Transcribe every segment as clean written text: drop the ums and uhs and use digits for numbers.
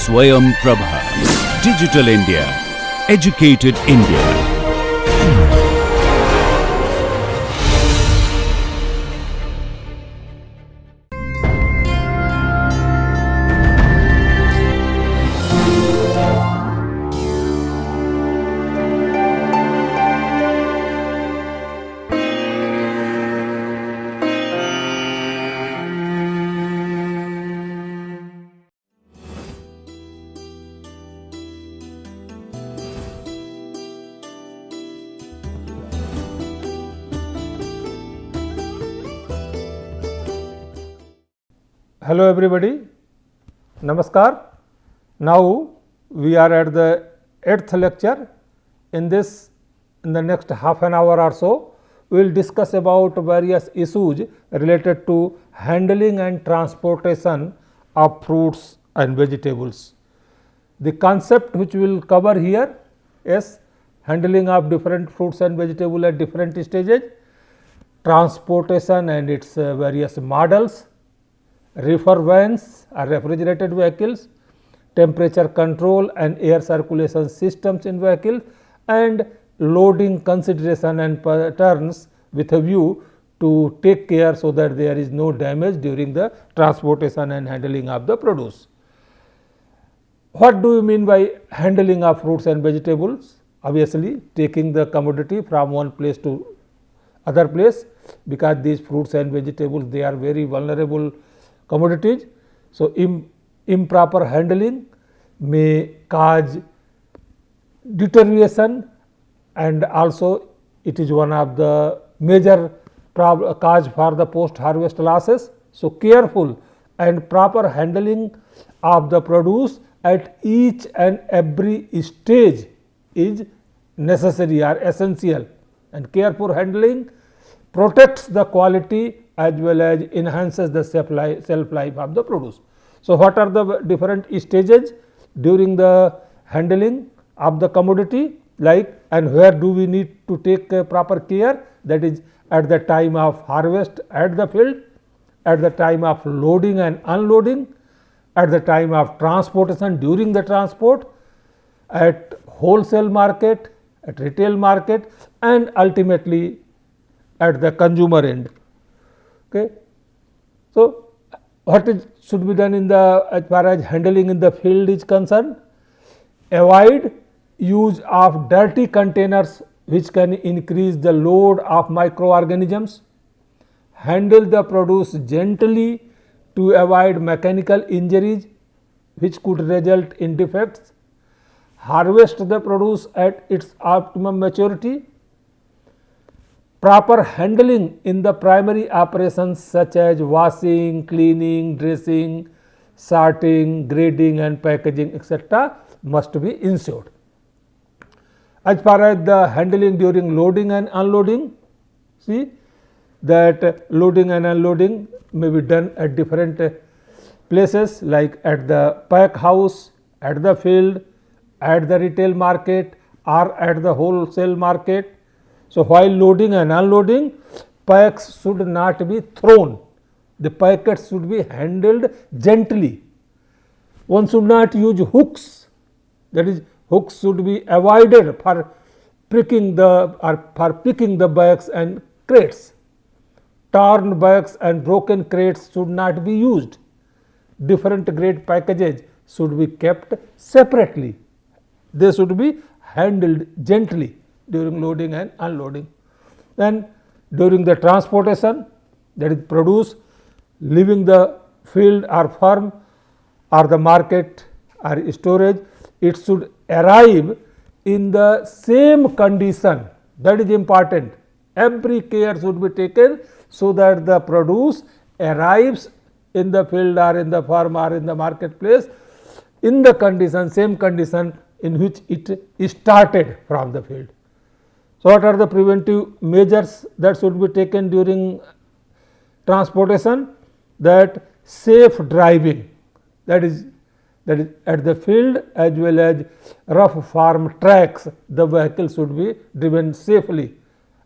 Swayam Prabha. Digital India. Educated India. Hello everybody, Namaskar. Now we are at the 8th lecture. In the next half an hour or so, we will discuss about various issues related to handling and transportation of fruits and vegetables. The concept which we will cover here is handling of different fruits and vegetables at different stages, transportation and its various models, reefer vans or refrigerated vehicles, temperature control and air circulation systems in vehicles, and loading consideration and patterns with a view to take care so that there is no damage during the transportation and handling of the produce. What do you mean by handling of fruits and vegetables? Obviously, taking the commodity from one place to other place, because these fruits and vegetables, they are very vulnerable commodities. So, improper handling may cause deterioration, and also it is one of the major cause for the post harvest losses. So, careful and proper handling of the produce at each and every stage is necessary or essential, and careful handling protects the quality as well as enhances the shelf life of the produce. So, what are the different stages during the handling of the commodity, like, and where do we need to take proper care? That is at the time of harvest at the field, at the time of loading and unloading, at the time of transportation during the transport, at wholesale market, at retail market, and ultimately at the consumer end. Okay. So, what should be done in the, as far as handling in the field is concerned? Avoid use of dirty containers which can increase the load of microorganisms. Handle the produce gently to avoid mechanical injuries which could result in defects. Harvest the produce at its optimum maturity. Proper handling in the primary operations such as washing, cleaning, dressing, sorting, grading and packaging, etc. must be ensured. As far as the handling during loading and unloading, see that loading and unloading may be done at different places, like at the pack house, at the field, at the retail market, or at the wholesale market. So, while loading and unloading, packs should not be thrown, the packets should be handled gently. One should not use hooks, that is, hooks should be avoided for pricking the bags and crates. Torn bags and broken crates should not be used. Different grade packages should be kept separately. They should be handled gently during loading and unloading. Then during the transportation, that is, produce leaving the field or farm or the market or storage, it should arrive in the same condition. That is important. Every care should be taken so that the produce arrives in the field or in the farm or in the marketplace in the condition, same condition in which it started from the field. So, what are the preventive measures that should be taken during transportation? That safe driving, that is at the field as well as rough farm tracks, the vehicle should be driven safely,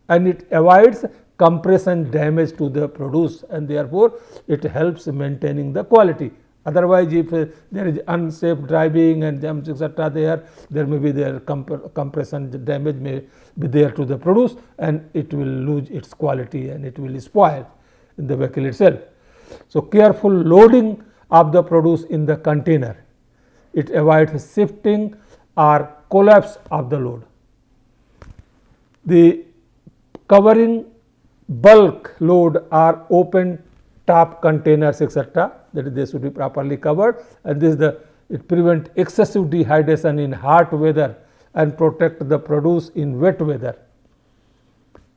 and it avoids compression damage to the produce, and therefore, it helps maintaining the quality Otherwise, if there is unsafe driving and jumps etc., there may be their compression damage may be there to the produce, and it will lose its quality and it will spoil in the vehicle itself. So, careful loading of the produce in the container, it avoids shifting or collapse of the load. The covering bulk load or open top containers etc., that is, they should be properly covered, and this is it prevent excessive dehydration in hot weather and protect the produce in wet weather.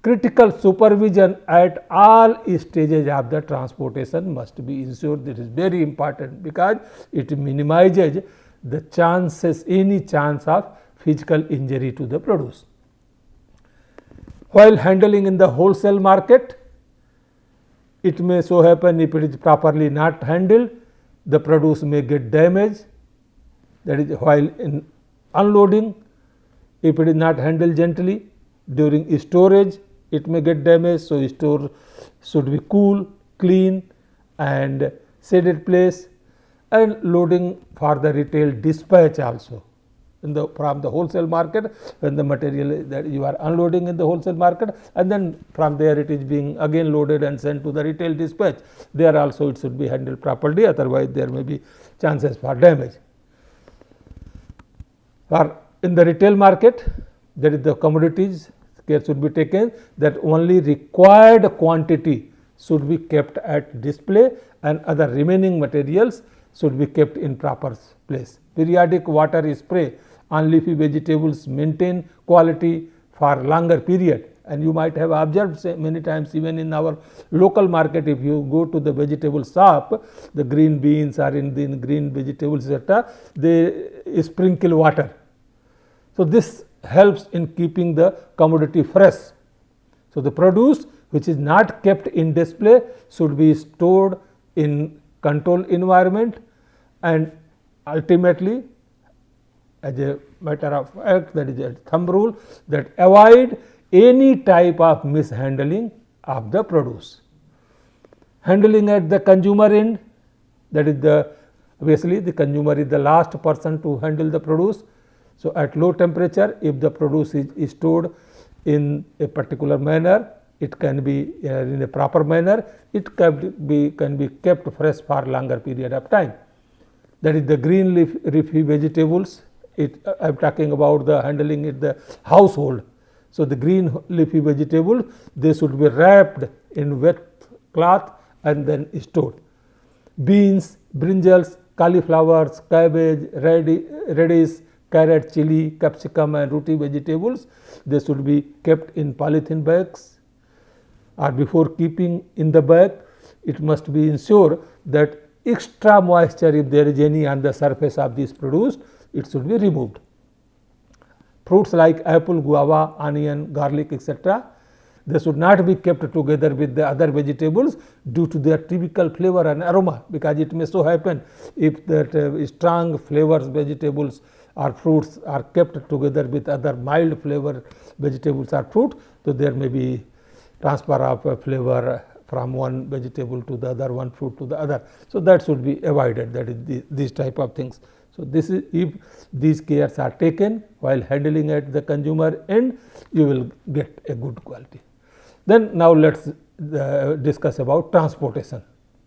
Critical supervision at all stages of the transportation must be ensured. This is very important because it minimizes the chances, any chance of physical injury to the produce. While handling in the wholesale market, it may so happen if it is properly not handled, the produce may get damaged. That is, while in unloading, if it is not handled gently, during storage it may get damaged. So, store should be cool, clean and shaded place, and loading for the retail dispatch also. From the wholesale market, when the material that you are unloading in the wholesale market, and then from there it is being again loaded and sent to the retail dispatch, there also it should be handled properly, otherwise there may be chances for damage. For in the retail market, that is the commodities, care should be taken that only required quantity should be kept at display and other remaining materials should be kept in proper place. Periodic water spray on leafy vegetables maintain quality for longer period, and you might have observed many times even in our local market, if you go to the vegetable shop, the green beans or in the green vegetables etc., they sprinkle water. So, this helps in keeping the commodity fresh. So, the produce which is not kept in display should be stored in controlled environment, and ultimately, as a matter of fact, that is a thumb rule, that avoid any type of mishandling of the produce. Handling at the consumer end, that is obviously the consumer is the last person to handle the produce. So, at low temperature, if the produce is stored in a particular manner, it can be in a proper manner, it can be kept fresh for longer period of time. That is the green leafy vegetables. I am talking about the handling in the household. So, the green leafy vegetables, they should be wrapped in wet cloth and then stored. Beans, brinjals, cauliflowers, cabbage, radish, carrot, chili, capsicum and rooty vegetables, they should be kept in polythene bags, or before keeping in the bag, it must be ensured that extra moisture, if there is any on the surface of this produce, it should be removed. Fruits like apple, guava, onion, garlic etc., they should not be kept together with the other vegetables due to their typical flavor and aroma, because it may so happen if that strong flavors vegetables or fruits are kept together with other mild flavor vegetables or fruit, so there may be transfer of flavor from one vegetable to the other, one fruit to the other. So, that should be avoided, that is these type of things. So, this is if these cares are taken while handling at the consumer end, you will get a good quality. Then now let us discuss about transportation.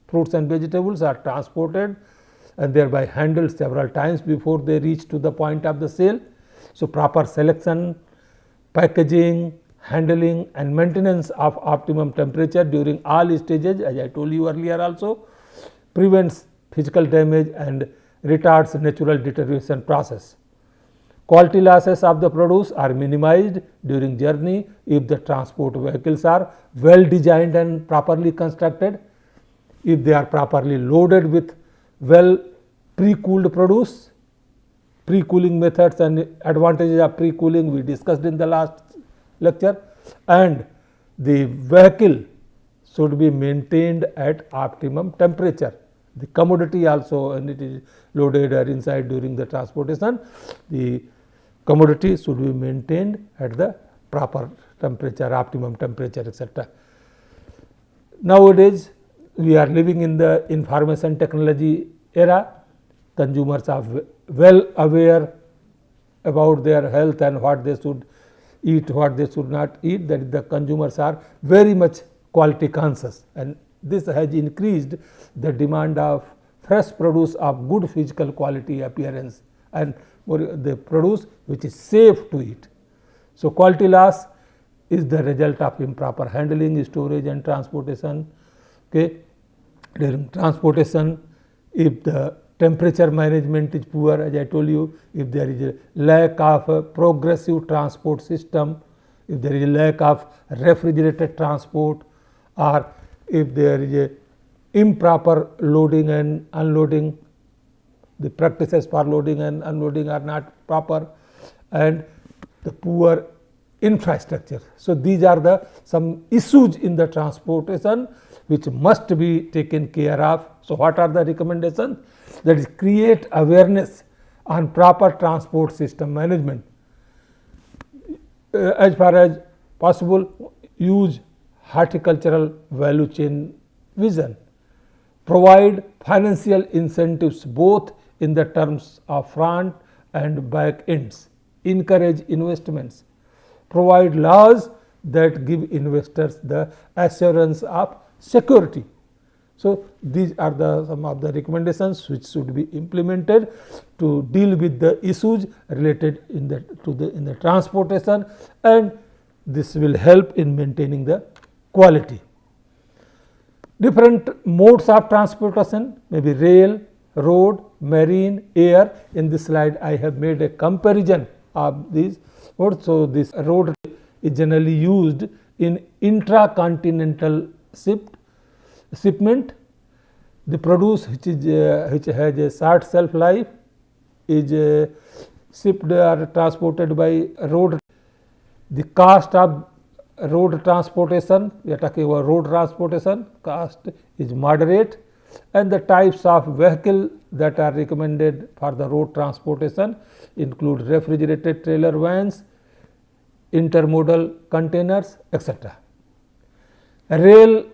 Fruits and vegetables are transported and thereby handled several times before they reach to the point of the sale. So, proper selection, packaging, handling and maintenance of optimum temperature during all stages, as I told you earlier also, prevents physical damage and retards natural deterioration process. Quality losses of the produce are minimized during journey if the transport vehicles are well designed and properly constructed, if they are properly loaded with well pre-cooled produce. Pre-cooling methods and advantages of pre-cooling we discussed in the last lecture, and the vehicle should be maintained at optimum temperature. The commodity also, when it is loaded or inside during the transportation, the commodity should be maintained at the proper temperature, optimum temperature etc. Nowadays, we are living in the information technology era. Consumers are well aware about their health and what they should eat, what they should not eat. That is, the consumers are very much quality conscious, and this has increased the demand of fresh produce of good physical quality, appearance, and the produce which is safe to eat. So, quality loss is the result of improper handling, storage and transportation. Okay. During transportation, if the temperature management is poor, as I told you, if there is a lack of a progressive transport system, if there is a lack of refrigerated transport, or if there is a improper loading and unloading, the practices for loading and unloading are not proper, and the poor infrastructure. So, these are the some issues in the transportation which must be taken care of. So, what are the recommendations? That is, create awareness on proper transport system management. As far as possible, use horticultural value chain vision. Provide financial incentives both in the terms of front and back ends. Encourage investments. Provide laws that give investors the assurance of security. So, these are some of the recommendations which should be implemented to deal with the issues related in the transportation, and this will help in maintaining the quality. Different modes of transportation may be rail, road, marine, air. In this slide, I have made a comparison of these modes. So, this road is generally used in intracontinental shipment. The produce which has a short shelf life is shipped or transported by road. The cost of road transportation, we are talking about road transportation, cost is moderate, and the types of vehicle that are recommended for the road transportation include refrigerated trailer vans, intermodal containers, etc. Rail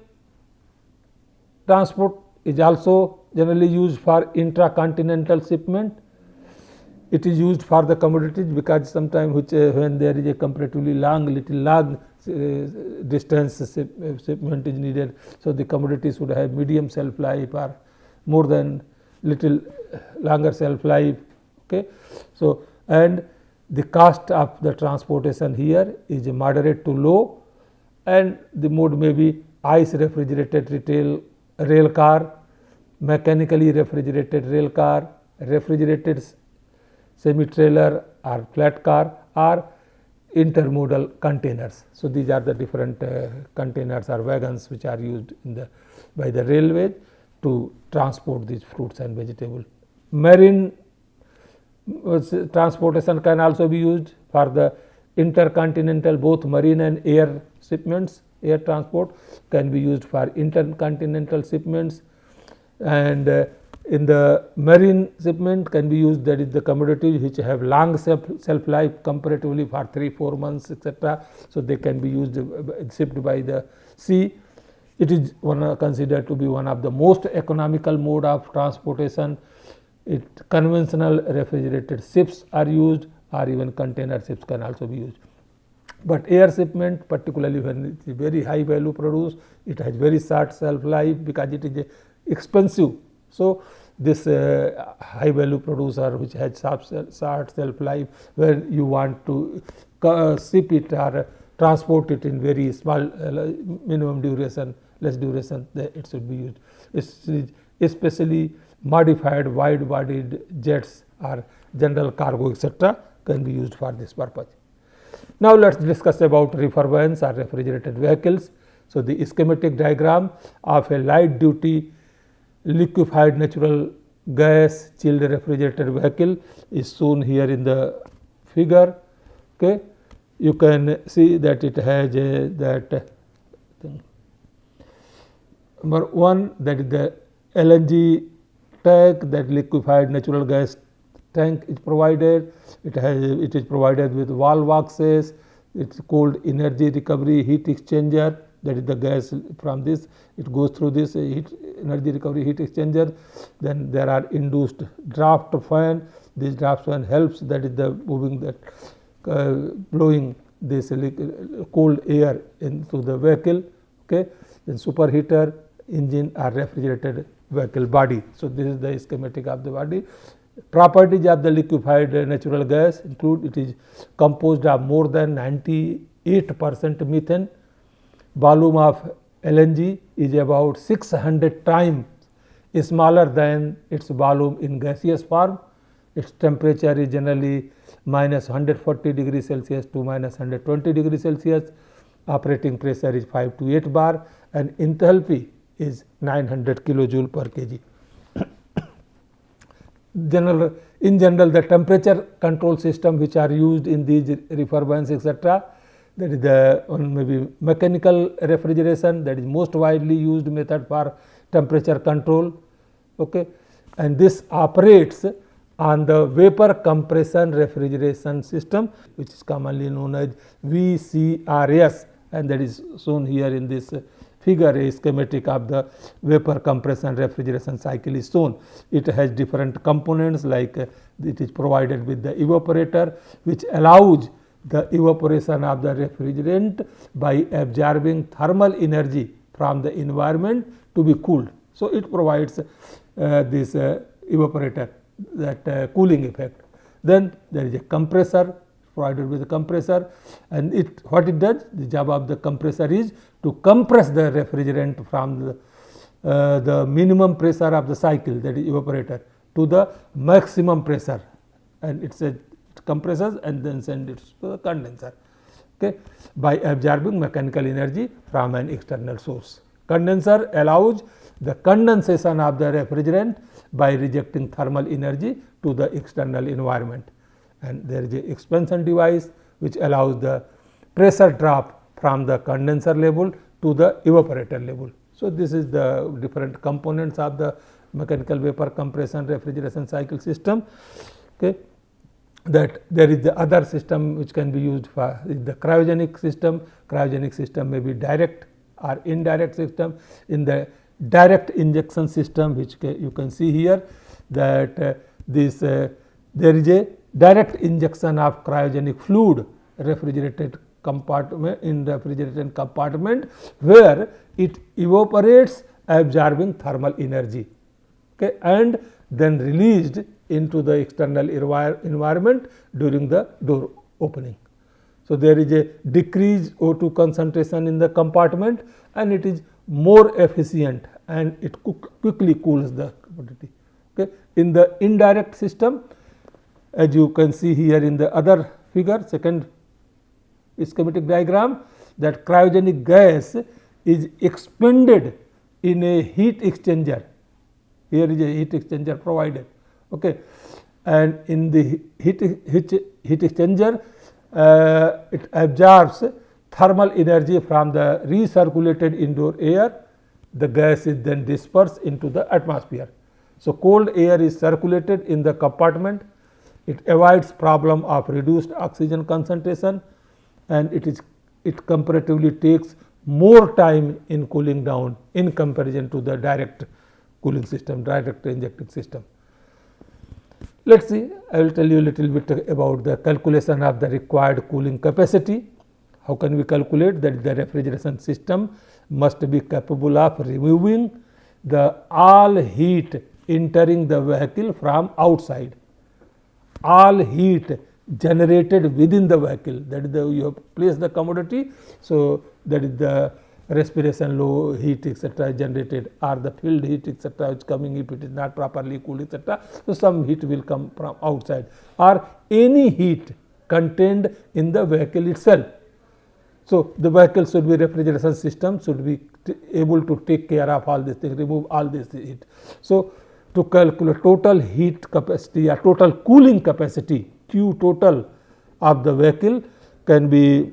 transport is also generally used for intracontinental shipment. It is used for the commodities because sometimes when there is a comparatively long distance shipment is needed. So, the commodities would have medium shelf life or more than little longer shelf life. Okay. So, and the cost of the transportation here is moderate to low, and the mode may be ice refrigerated rail car, mechanically refrigerated rail car, refrigerated semi-trailer or flat car, or intermodal containers. So, these are the different containers or wagons which are used by the railway to transport these fruits and vegetables. Marine transportation can also be used for the intercontinental, both marine and air shipments. Air transport can be used for intercontinental shipments, and in the marine shipment can be used, that is the commodities which have long shelf life comparatively for 3-4 months, etc. So, they can be used shipped by the sea. It is considered to be one of the most economical mode of transportation. Conventional refrigerated ships are used, or even container ships can also be used. But air shipment, particularly when it is very high value produce, it has very short shelf life because it is expensive. So, this high value producer which has short shelf life, where you want to ship it or transport it in very small minimum duration, less duration, it should be used. Especially modified wide bodied jets or general cargo, etc. can be used for this purpose. Now, let us discuss about reefer vans or refrigerated vehicles. So, the schematic diagram of a light duty liquefied natural gas chilled refrigerated vehicle is shown here in the figure. Okay. You can see that it has that thing. Number 1, that is the LNG tank, that liquefied natural gas tank is provided. It is provided with valve boxes. It is called energy recovery heat exchanger. that is the gas from this, it goes through this energy recovery heat exchanger. Then there are induced draft fan. This draft fan helps, that is the moving that blowing this cold air into the vehicle. Okay. Then superheater, engine or refrigerated vehicle body. So this is the schematic of the body. Properties of the liquefied natural gas include it is composed of more than 98% methane. Volume of LNG is about 600 times smaller than its volume in gaseous form. Its temperature is generally minus 140 degrees Celsius to minus 120 degrees Celsius. Operating pressure is 5 to 8 bar and enthalpy is 900 kilojoule per kg. In general, the temperature control system which are used in these refurbishments etc., that is the maybe mechanical refrigeration, that is most widely used method for temperature control. Okay. And this operates on the vapor compression refrigeration system, which is commonly known as VCRS, and that is shown here in this figure. A schematic of the vapor compression refrigeration cycle is shown. It has different components, like it is provided with the evaporator, which allows the evaporation of the refrigerant by absorbing thermal energy from the environment to be cooled. So it provides this evaporator, that cooling effect. Then there is a compressor provided with a compressor, and what it does, the job of the compressor is to compress the refrigerant from the minimum pressure of the cycle, that is evaporator, to the maximum pressure, and it compresses and then sends it to the condenser. Okay, by absorbing mechanical energy from an external source. Condenser allows the condensation of the refrigerant by rejecting thermal energy to the external environment, and there is a expansion device which allows the pressure drop from the condenser level to the evaporator level. So this is the different components of the mechanical vapor compression refrigeration cycle system. Okay. That there is the other system which can be used for the cryogenic system. Cryogenic system may be direct or indirect system. In the direct injection system, which you can see here, that there is a direct injection of cryogenic fluid refrigerated compartment in refrigerated compartment, where it evaporates absorbing thermal energy, okay, and then released into the external environment during the door opening. So there is a decreased O2 concentration in the compartment, and it is more efficient, and it quickly cools the commodity. Okay. In the indirect system, as you can see here in the other figure, second schematic diagram, that cryogenic gas is expended in a heat exchanger. Here is a heat exchanger provided. Okay. And in the heat exchanger, it absorbs thermal energy from the recirculated indoor air. The gas is then dispersed into the atmosphere. So cold air is circulated in the compartment. It avoids problem of reduced oxygen concentration, and it comparatively takes more time in cooling down in comparison to the direct cooling system, direct injecting system. Let us see, I will tell you a little bit about the calculation of the required cooling capacity. How can we calculate? That the refrigeration system must be capable of removing the all heat entering the vehicle from outside, all heat generated within the vehicle, that is you have placed the commodity. So that is the respiration low heat etc. generated, or the field heat etc. which coming if it is not properly cooled etc. So some heat will come from outside, or any heat contained in the vehicle itself. So the vehicle should be, refrigeration system should be able to take care of all these things, remove all this heat. So to calculate total heat capacity or total cooling capacity, Q total of the vehicle can be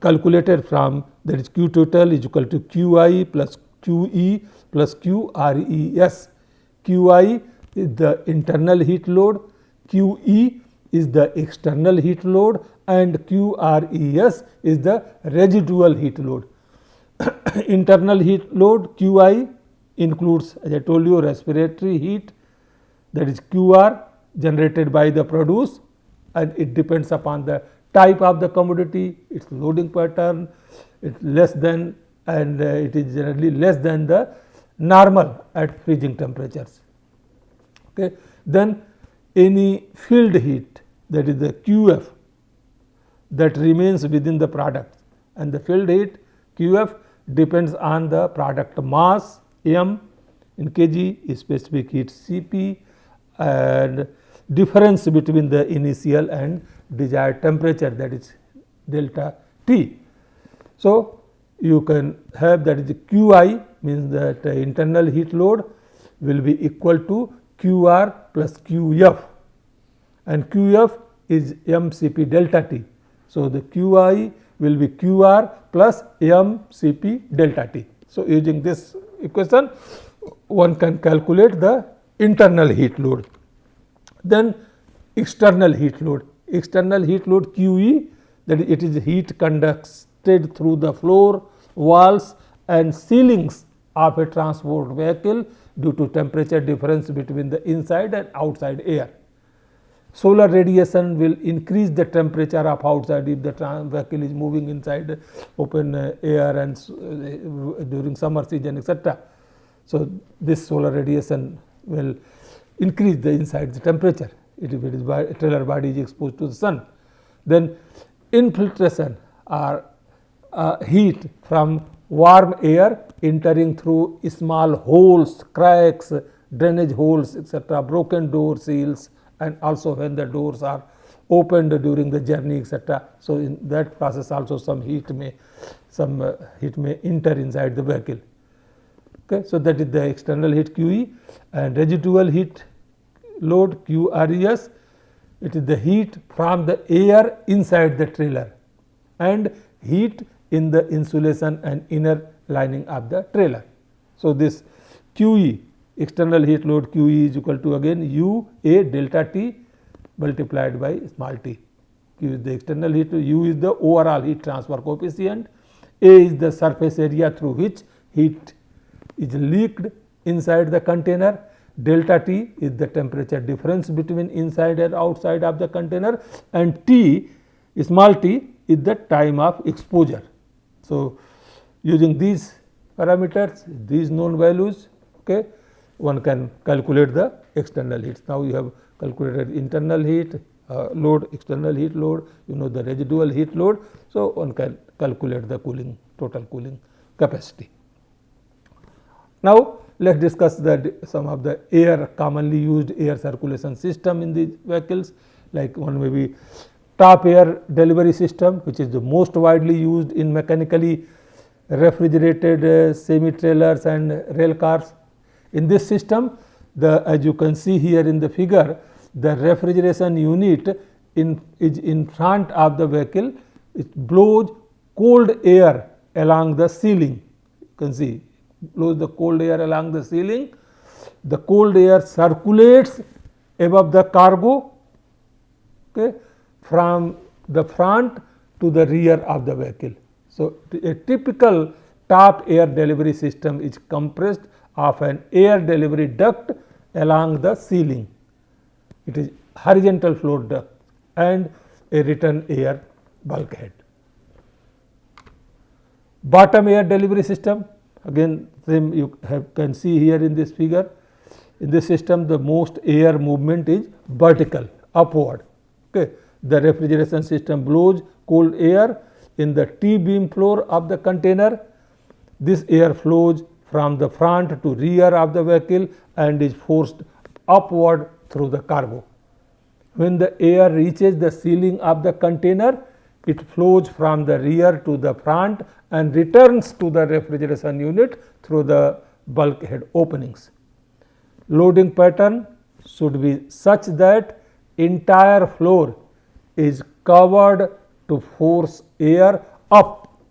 calculated from, that is Q total is equal to Qi plus Qe plus Qres. Qi is the internal heat load, Qe is the external heat load, and Qres is the residual heat load. internal heat load QI includes, as I told you, respiratory heat, that is QR, generated by the produce, and it depends upon the type of the commodity, its loading pattern, it's less than, and it is generally less than the normal at freezing temperatures. Okay. Then any field heat, that is the QF, that remains within the product, and the field heat QF depends on the product mass M in kg, specific heat Cp, and difference between the initial and desired temperature, that is delta T. So, you can have, that is QI, means that internal heat load will be equal to QR plus QF, and QF is mCp delta T. So, the QI will be QR plus mCp delta T. So, using this equation one can calculate the internal heat load. Then external heat load. External heat load QE, that is, it is heat conducted through the floor, walls and ceilings of a transport vehicle due to temperature difference between the inside and outside air. Solar radiation will increase the temperature of outside if the vehicle is moving inside open air and during summer season, etc. So, this solar radiation will increase the inside the temperature if it is trailer body is exposed to the sun. Then infiltration or heat from warm air entering through small holes, cracks, drainage holes, etc., broken door seals, and also when the doors are opened during the journey, etc. So, in that process also some heat may enter inside the vehicle. Okay. So, that is the external heat QE, and residual heat load QRES, it is the heat from the air inside the trailer and heat in the insulation and inner lining of the trailer. So, this QE, external heat load QE, is equal to again U A delta T multiplied by small t. Q is the external heat, U is the overall heat transfer coefficient, A is the surface area through which heat is leaked inside the container, delta T is the temperature difference between inside and outside of the container, and T, small t, is the time of exposure. So, using these parameters, these known values, okay, one can calculate the external heat. Now, you have calculated internal heat load, external heat load, you know the residual heat load. So, one can calculate the cooling, total cooling capacity. Now, let us discuss some of the air commonly used air circulation system in the vehicles, like one may be top air delivery system, which is the most widely used in mechanically refrigerated semi-trailers and rail cars. In this system, as you can see here in the figure, the refrigeration unit is in front of the vehicle. It blows cold air along the ceiling. You can see, blows the cold air along the ceiling. The cold air circulates above the cargo, okay, from the front to the rear of the vehicle. So, a typical top air delivery system is compressed of an air delivery duct along the ceiling. It is horizontal flow duct and a return air bulkhead. Bottom air delivery system, again same you can see here in this figure. In this system, the most air movement is vertical, upward. Okay. The refrigeration system blows cold air in the T-beam floor of the container. This air flows from the front to rear of the vehicle and is forced upward through the cargo. When the air reaches the ceiling of the container, it flows from the rear to the front and returns to the refrigeration unit through the bulkhead openings. Loading pattern should be such that entire floor is covered to force air up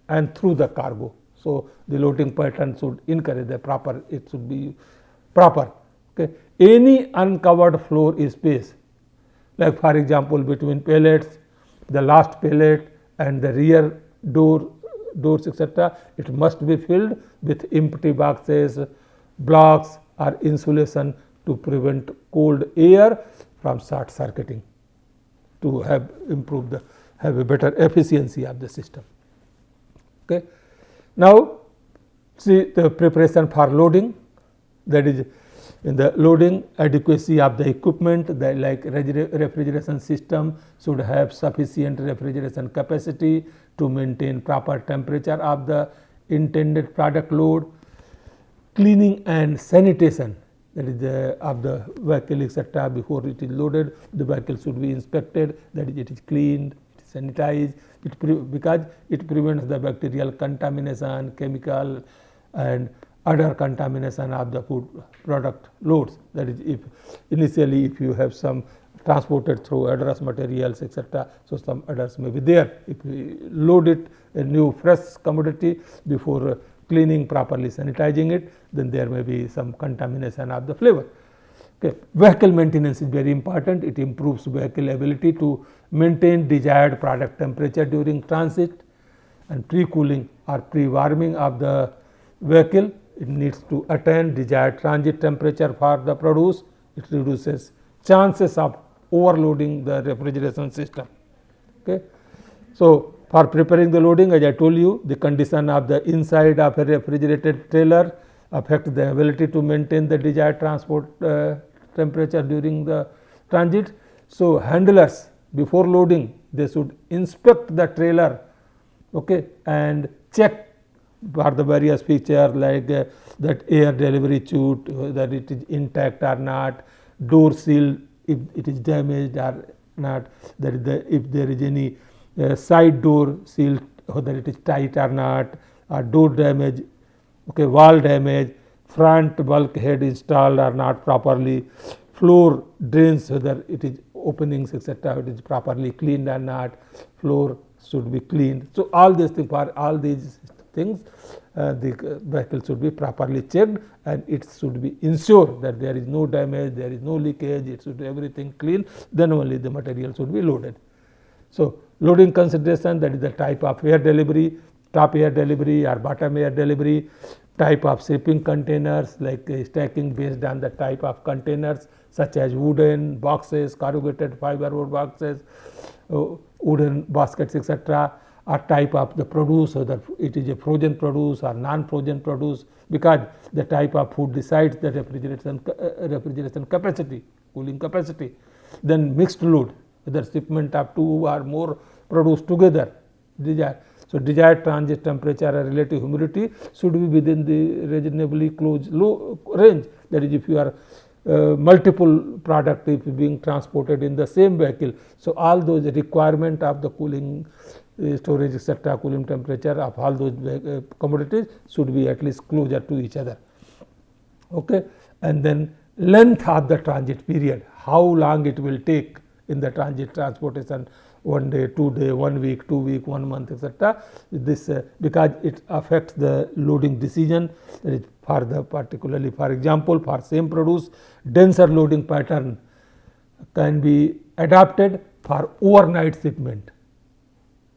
and through the cargo. So, the loading pattern should encourage the proper, it should be proper. Okay. Any uncovered floor space, like for example, between pallets, the last pallet and the rear door doors, etc., it must be filled with empty boxes, blocks or insulation to prevent cold air from short circuiting, to have a better efficiency of the system. Okay. Now, see the preparation for loading, that is in the loading adequacy of the equipment, like refrigeration system should have sufficient refrigeration capacity to maintain proper temperature of the intended product load. Cleaning and sanitation, that is of the vehicle, etc., before it is loaded, the vehicle should be inspected, that is it is cleaned, it is sanitized, because it prevents the bacterial contamination, chemical and other contamination of the food product loads. That is, if initially if you have some transported through adverse materials, etc., so some others may be there. If we load it a new fresh commodity before cleaning, properly sanitizing it, then there may be some contamination of the flavor. Okay. Vehicle maintenance is very important. It improves vehicle ability to maintain desired product temperature during transit, and pre-cooling or pre-warming of the vehicle. It needs to attain desired transit temperature for the produce. It reduces chances of overloading the refrigeration system. Okay. So, for preparing the loading, as I told you, the condition of the inside of a refrigerated trailer affects the ability to maintain the desired transport temperature during the transit. So, handlers before loading, they should inspect the trailer, okay, and check for the various features like that air delivery chute, whether it is intact or not, door seal if it is damaged or not, that is if there is any side door seal, whether it is tight or not, or door damage, okay, wall damage, front bulkhead installed or not properly, floor drains, whether it is openings, etc., it is properly cleaned or not, floor should be cleaned. So, all these things, for all these things, the vehicle should be properly checked, and it should be ensured that there is no damage, there is no leakage, it should be everything clean, then only the material should be loaded. So, loading consideration, that is the type of air delivery, top air delivery or bottom air delivery, type of shipping containers, like stacking based on the type of containers such as wooden boxes, corrugated fiberboard boxes, wooden baskets, etc., or type of the produce, whether it is a frozen produce or non-frozen produce, because the type of food decides the refrigeration capacity, cooling capacity. Then mixed load, whether shipment of 2 or more produce together, desired. So, desired transit temperature or relative humidity should be within the reasonably close range. That is, if you are multiple product if being transported in the same vehicle. So, all those requirement of the cooling storage, etc., cooling temperature of all those commodities should be at least closer to each other. Okay. And then length of the transit period, how long it will take in the transit transportation, 1 day, 2 day, 1 week, 2 week, 1 month, etc. This because it affects the loading decision, that is for the particularly, for example, for same produce, denser loading pattern can be adopted for overnight shipment.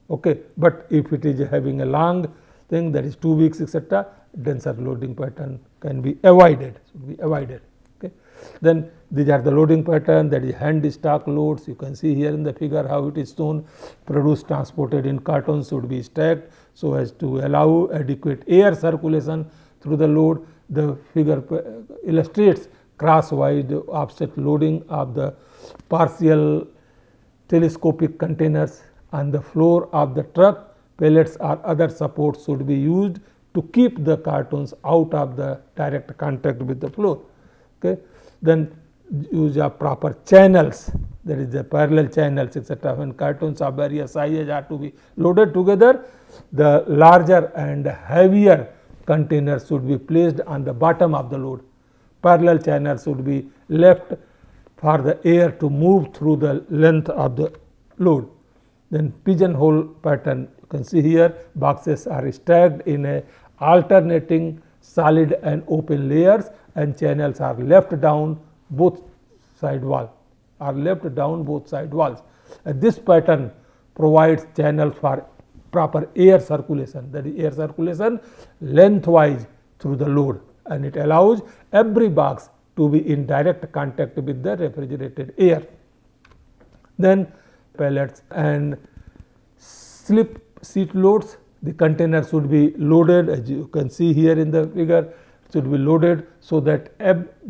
Okay. But if it is having a long thing, that is 2 weeks, etc., denser loading pattern can be avoided, should be avoided. Okay. Then these are the loading pattern, that is hand stock loads. You can see here in the figure how it is shown. Produce transported in cartons should be stacked so as to allow adequate air circulation through the load. The figure illustrates crosswise offset loading of the partial telescopic containers on the floor of the truck. Pallets or other supports should be used to keep the cartons out of the direct contact with the floor. Okay. Then use of proper channels, that is the parallel channels, etc. When cartons of various sizes are to be loaded together, the larger and heavier containers should be placed on the bottom of the load. Parallel channels should be left for the air to move through the length of the load. Then pigeonhole pattern, you can see here boxes are stacked in a alternating solid and open layers, and channels are left down both side walls. This pattern provides channels for proper air circulation, that is air circulation lengthwise through the load, and it allows every box to be in direct contact with the refrigerated air. Then pallets and slip seat loads, the container should be loaded, as you can see here in the figure, should be loaded so that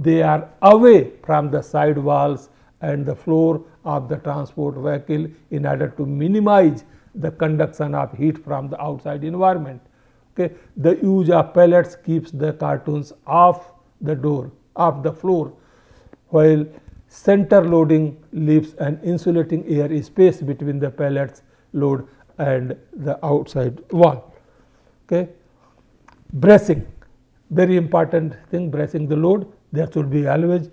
they are away from the side walls and the floor of the transport vehicle in order to minimize the conduction of heat from the outside environment. Okay. The use of pallets keeps the cartoons off the door, off the floor, while center loading leaves an insulating air space between the pallets load and the outside wall. Okay. Bracing, very important thing, bracing the load. There should be always,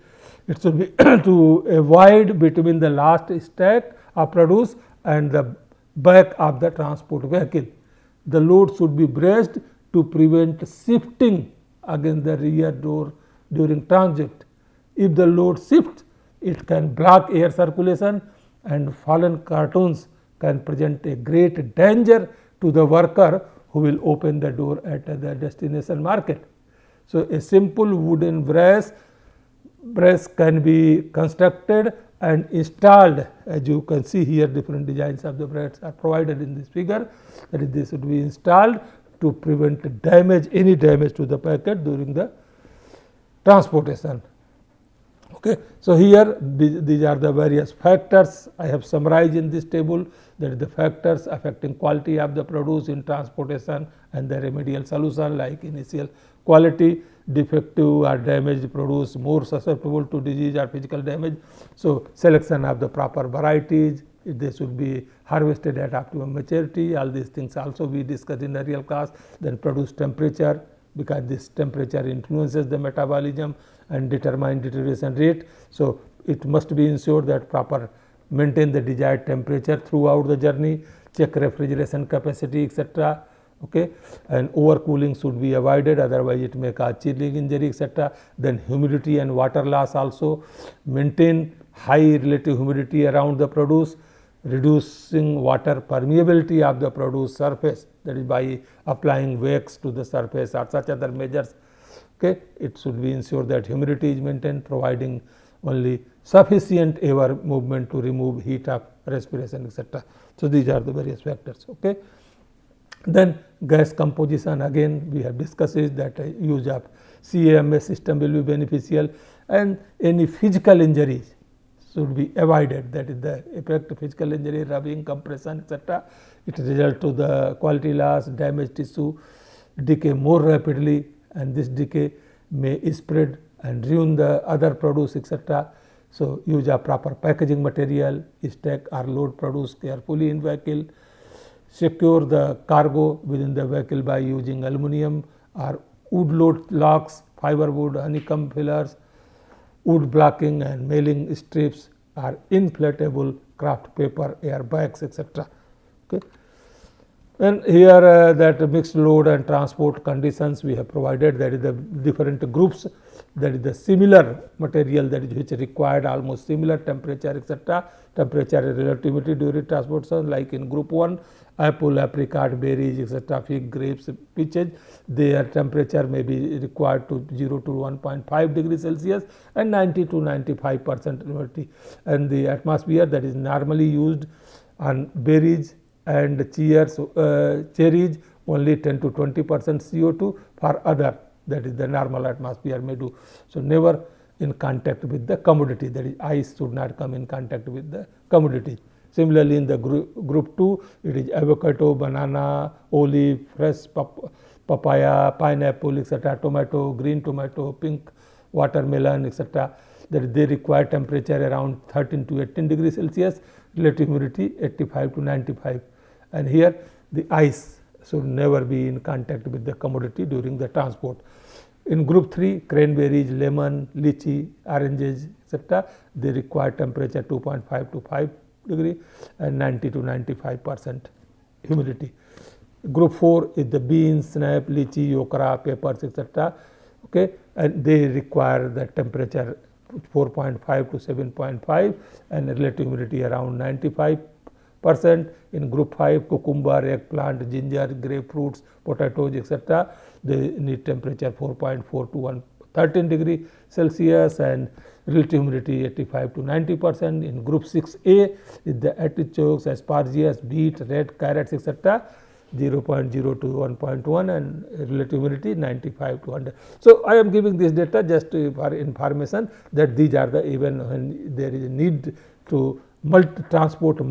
it should be to avoid between the last stack of produce and the back of the transport vehicle. The load should be braced to prevent shifting against the rear door during transit. If the load shifts, it can block air circulation, and fallen cartoons can present a great danger to the worker who will open the door at the destination market. So, a simple wooden brace can be constructed and installed. As you can see here, different designs of the brace are provided in this figure, that is, this should be installed to prevent damage, any damage to the packet during the transportation. Okay. So, here these are the various factors I have summarized in this table, that is the factors affecting quality of the produce in transportation and the remedial solution, like initial quality, defective or damaged produce more susceptible to disease or physical damage. So, selection of the proper varieties, they should be harvested at optimum maturity, all these things also we discussed in the real class. Then produce temperature, because this temperature influences the metabolism and determine deterioration rate. So, it must be ensured that proper maintain the desired temperature throughout the journey, check refrigeration capacity, etc. Okay. And overcooling should be avoided, otherwise it may cause chilling injury, etc. Then humidity and water loss also, maintain high relative humidity around the produce, reducing water permeability of the produce surface, that is by applying wax to the surface or such other measures. Okay. It should be ensured that humidity is maintained, providing only sufficient air movement to remove heat of respiration, etc. So, these are the various factors. Okay. Then gas composition, again we have discussed is that use of CAMS system will be beneficial, and any physical injuries should be avoided, that is the effect of physical injury, rubbing, compression, etc. It results to the quality loss, damaged tissue decay more rapidly, and this decay may spread and ruin the other produce, etc. So, use of proper packaging material, stack or load produce carefully in vehicle, secure the cargo within the vehicle by using aluminum or wood load locks, fiber wood, honeycomb fillers, wood blocking and mailing strips, or inflatable craft paper airbags, etc. Okay. And here that mixed load and transport conditions we have provided, that is the different groups, that is the similar material, that is which required almost similar temperature, etc. Temperature and relativity during transportation, like in group 1, apple, apricot, berries, etc., fig, grapes, peaches, their temperature may be required to 0 to 1.5 degrees Celsius and 90 to 95% humidity. And the atmosphere that is normally used on berries and cherries only 10 to 20% CO2, for other, that is the normal atmosphere may do. So, never in contact with the commodity, that is ice should not come in contact with the commodity. Similarly, in the group 2, it is avocado, banana, olive, fresh papaya, pineapple, etc., tomato, green tomato, pink watermelon, etc. that they require temperature around 13 to 18 degrees Celsius, relative humidity 85 to 95. And here the ice should never be in contact with the commodity during the transport. In group 3, cranberries, lemon, lychee, oranges, etc., they require temperature 2.5 to 5 degree and 90 to 95% humidity. Group 4 is the beans, snap, lychee, okra, peppers, etc. Okay, and they require the temperature 4.5 to 7.5 and relative humidity around 95% percent. In group 5, cucumber, eggplant, ginger, grapefruits, potatoes, etc. They need temperature 4.4 to 13 degree Celsius and relative humidity 85 to 90%. In group 6A is the artichokes, asparagus, beet, red carrots, etc. 0.0 to 1.1 and relative humidity 95 to 100. So, I am giving this data just for information that these are the, even when there is a need to transport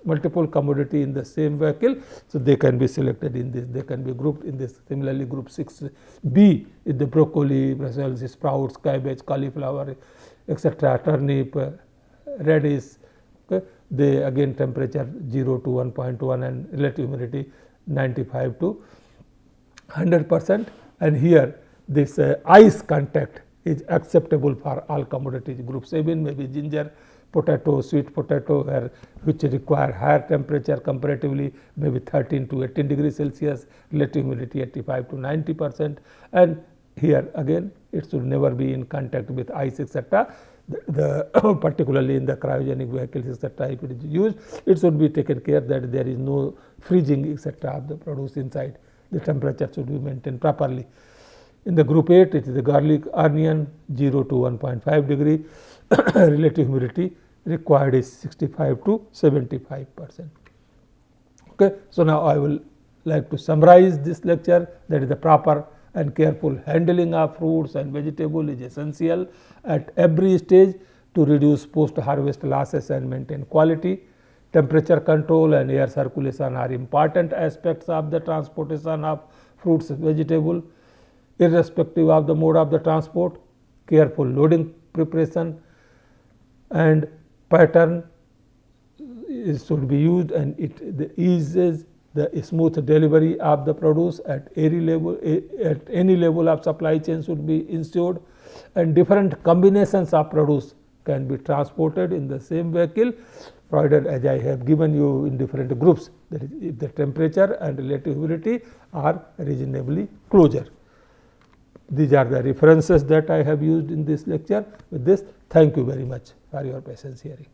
multiple commodity in the same vehicle. So, they can be selected in this, they can be grouped in this. Similarly, group 6B is the broccoli, Brussels sprouts, cabbage, cauliflower, etc., turnip, radish. Okay. They again temperature 0 to 1.1 and relative humidity 95 to 100%. And here this ice contact is acceptable for all commodities. Group 7 maybe ginger, potato, sweet potato, which require higher temperature comparatively, maybe 13 to 18 degrees Celsius, relative humidity 85 to 90%. And here again it should never be in contact with ice, etc. Particularly in the cryogenic vehicles, etc. If it is used, it should be taken care that there is no freezing, etc. of the produce inside. The temperature should be maintained properly. In the group 8, it is the garlic, onion, 0 to 1.5 degree. Relative humidity required is 65 to 75%. Okay. So, now I will like to summarize this lecture, that is the proper and careful handling of fruits and vegetables is essential at every stage to reduce post-harvest losses and maintain quality. Temperature control and air circulation are important aspects of the transportation of fruits and vegetables. Irrespective of the mode of the transport, careful loading preparation and pattern should be used, and it eases the smooth delivery of the produce at any level of supply chain should be ensured, and different combinations of produce can be transported in the same vehicle, provided as I have given you in different groups, that is if the temperature and relative humidity are reasonably closer. These are the references that I have used in this lecture. With this, thank you very much for your patience hearing.